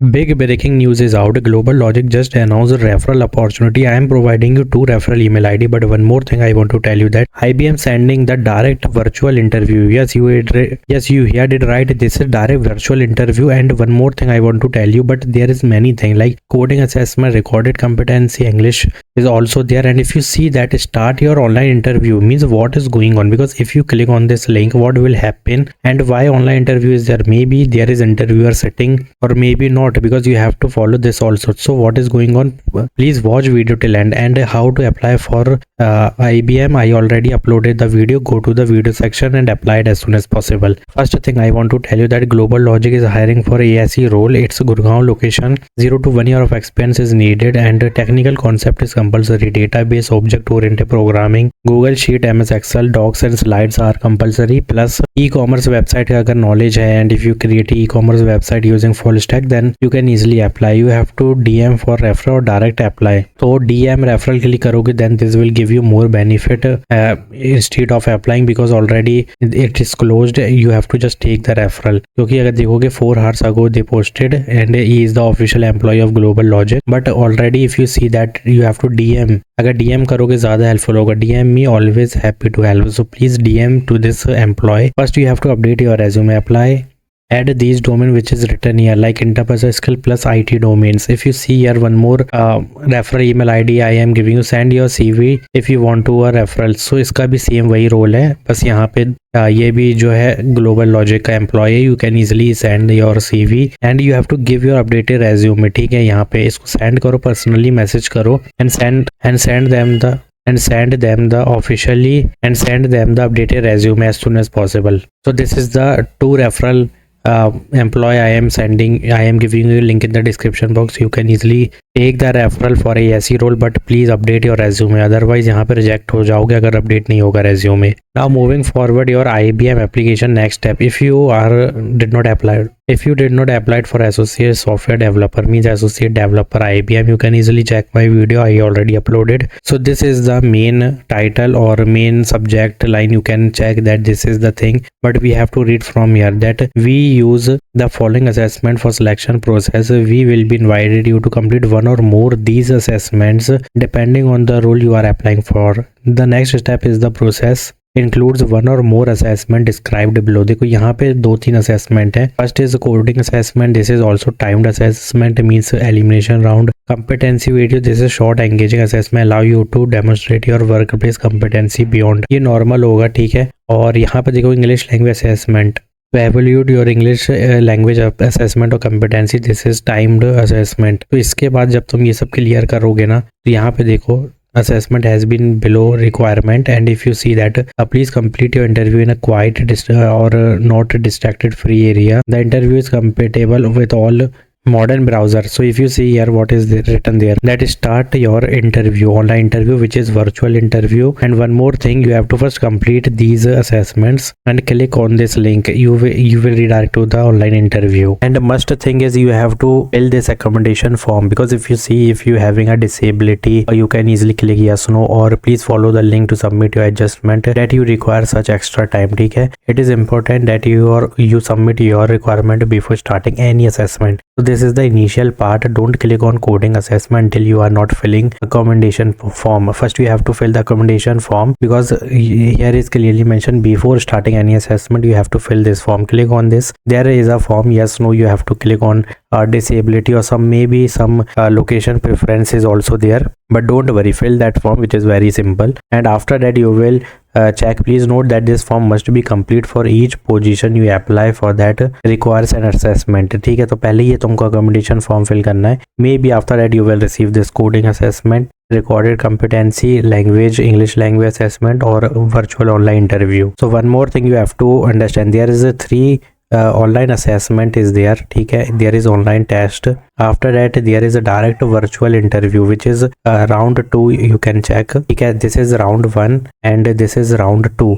Big breaking news is out. Global Logic just announced a referral opportunity. I am providing you 2 referral email ID, but one more thing I want to tell you that IBM sending the direct virtual interview. Yes, you heard it right. This is direct virtual interview. And one more thing I want to tell you, but there is many things like coding assessment, recorded competency, English is also there. And if you see that start your online interview means what is going on, because if you click on this link, what will happen and why online interview is there? Maybe there is interviewer setting or maybe not, because you have to follow this also. So what is going on, please watch video till end. And how to apply for IBM, I already uploaded the video. Go to the video section and apply it as soon as possible. First thing I want to tell you that Global Logic is hiring for ASE role. It's Gurgaon location. 0 to 1 year of experience is needed and technical concept is compulsory. Database, object oriented programming, Google Sheet, MS Excel, docs and slides are compulsory. Plus e-commerce website का अगर knowledge है, and if you create e-commerce website using full stack, then you can easily apply. You have to DM for referral or direct apply. So DM referral click करोगे, then this will give you more benefit instead of applying, because already it is closed. You have to just take the referral. क्योंकि अगर देखोगे 4 hours ago they posted and he is the official employee of Global Logic, but already if you see that you have to DM. अगर DM करोगे ज़्यादा helpful होगा. DM me, always happy to help. So please DM to this employee. First you have to update your resume. Apply. Add these domain which is written here like enterprise skill plus IT domains. If you see here one more referral email ID I am giving you. Send your CV if you want to a referral. So इसका भी same वही role है, बस यहाँ पे ये भी जो है ग्लोबल लॉजिक का एम्प्लॉय है. You can easily send your CV and you have to give your updated resume. ठीक है, यहाँ पे इसको सेंड करो, पर्सनली मैसेज करो and send them the updated resume as soon as possible. So this is the 2 referral employee I am giving you link in the description box. You can easily take the referral for ASE role, but please update your resume, otherwise यहाँ पे reject हो जाओगे अगर update नहीं होगा resume. Now moving forward your IBM application next step. If you did not apply for associate software developer, means associate developer IBM, you can easily check my video I already uploaded. So this is the main title or main subject line. You can check that this is the thing, but we have to read from here that we use the following assessment for selection process. We will be invited you to complete one or more these assessments depending on the role you are applying for. The next step is the process includes one or more assessment described below. देखो यहाँ पे 2-3 assessment है. First is coding assessment. This is also timed assessment, means elimination round. Competency video. This is short engaging assessment, allow you to demonstrate your workplace competency beyond. ये normal होगा, ठीक है. और यहाँ पे देखो English language assessment. To evaluate your English language assessment और competency. This is timed assessment. तो इसके बाद जब तुम ये सब क्लियर करोगे ना, तो यहाँ पे देखो assessment has been below requirement, and if you see that please complete your interview in a quiet or not distracted free area. The interview is compatible with all modern browser. So if you see here what is written there, that is start your interview, online interview, which is virtual interview. And one more thing, you have to first complete these assessments and click on this link. You will redirect to the online interview. And the must thing is you have to fill this accommodation form, because if you see if you having a disability, you can easily click yes no, or please follow the link to submit your adjustment that you require such extra time. ठीक है, it is important that you submit your requirement before starting any assessment. So this is the initial part. Don't click on coding assessment until you are not filling accommodation form. First you have to fill the accommodation form, because here is clearly mentioned before starting any assessment you have to fill this form. Click on this. There is a form yes no. You have to click on disability or some location preference is also there, but don't worry, fill that form, which is very simple. And after that you will check. Please note that this form must be complete for each position you apply for that requires an assessment. ठीक है, तो पहले ये तुमको accommodation form fill करना है. Maybe after that you will receive this coding assessment, recorded competency, language, English language assessment or virtual online interview. So one more thing you have to understand, there is a 3 online assessment is there. ठीक है, there is online test. After that there is a direct virtual interview, which is round 2. You can check. ठीक है, this is round 1 and this is round 2.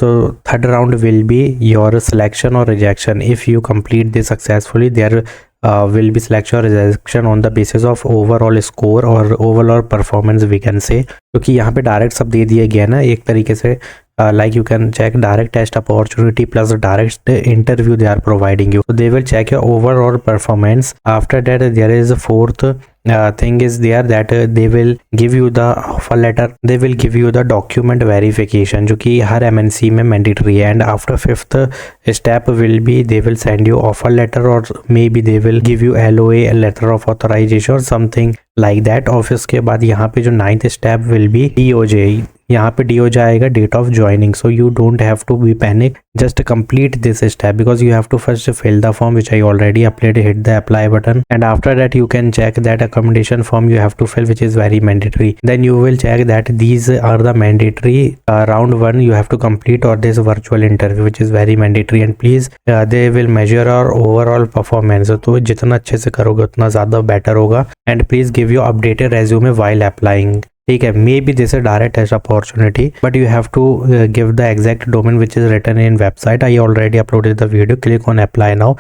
So third round will be your selection or rejection. If you complete this successfully, there will be selection or rejection on the basis of overall score or overall performance we can say. क्योंकि यहाँ पे direct सब दे दिया गया ना एक तरीके से, like you can check direct test opportunity plus direct interview they are providing you. So they will check your overall performance. After that there is a fourth thing is there that they will give you the offer letter, they will give you the document verification जो कि हर MNC में mandatory है. And after fifth step will be they will send you offer letter or maybe they will give you LOA, letter of authorization or something like that. और उसके बाद यहाँ पे जो 9th step will be DOJ. यहाँ पे DOJ आएगा, date of joining. So you don't have to be panic, just complete this step because you have to first fill the form which I already uploaded. Hit the apply button and after that you can check that accommodation form you have to fill, which is very mandatory. Then you will check that these are the mandatory round 1 you have to complete or this virtual interview which is very mandatory. And please they will measure our overall performance. तो जितना अच्छे से करोगे उतना ज़्यादा better होगा. And please give your updated resume while applying. ठीक है, may be this direct test opportunity but you have to give the exact domain which is written in website. I already uploaded the video, click on apply now.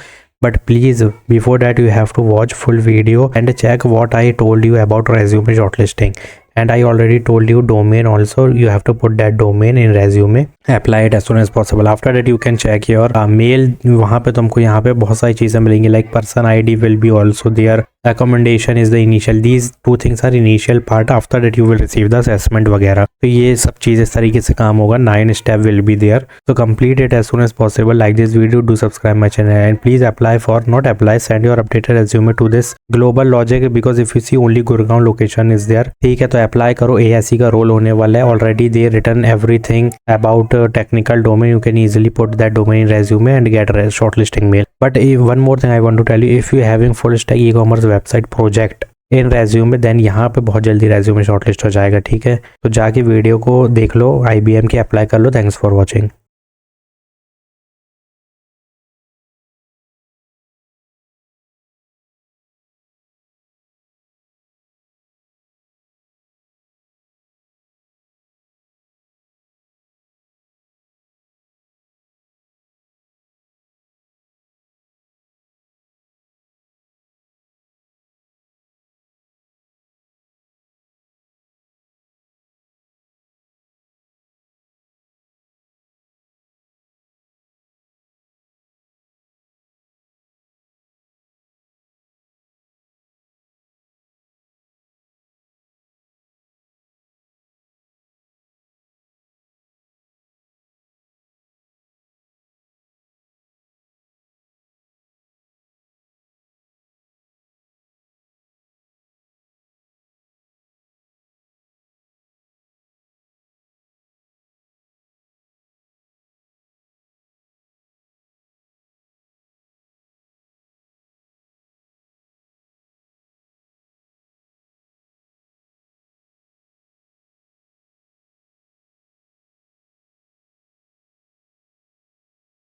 But please before that you have to watch full video and check what I told you about resume shortlisting. And I already told you domain also, you have to put that domain in resume. Apply it as soon as possible. After that you can check your mail. वहाँ पे तुमको यहाँ पे बहुत सारी चीज़ें मिलेंगी like person ID will be also there. Accommodation is the initial. These two things are initial part. After that you will receive the assessment वगैरह. तो ये सब चीज़ इस तरीके से काम होगा. 9 step will be there. So complete it as soon as possible. Like this video, do subscribe my channel and please apply for not apply. Send your updated resume to this Global Logic because if you see only Gurgaon location is there. ठीक है, तो apply करो. ASE का role होने वाला है. Already they return everything about technical domain. You can easily put that domain in resume and get shortlisting mail. But one more thing I want to tell you, if you having full stack e-commerce website project in resume then यहाँ पे बहुत जल्दी resume shortlist हो जाएगा. ठीक है, तो जाके वीडियो को देख लो, IBM की अप्लाई कर लो. Thanks for watching.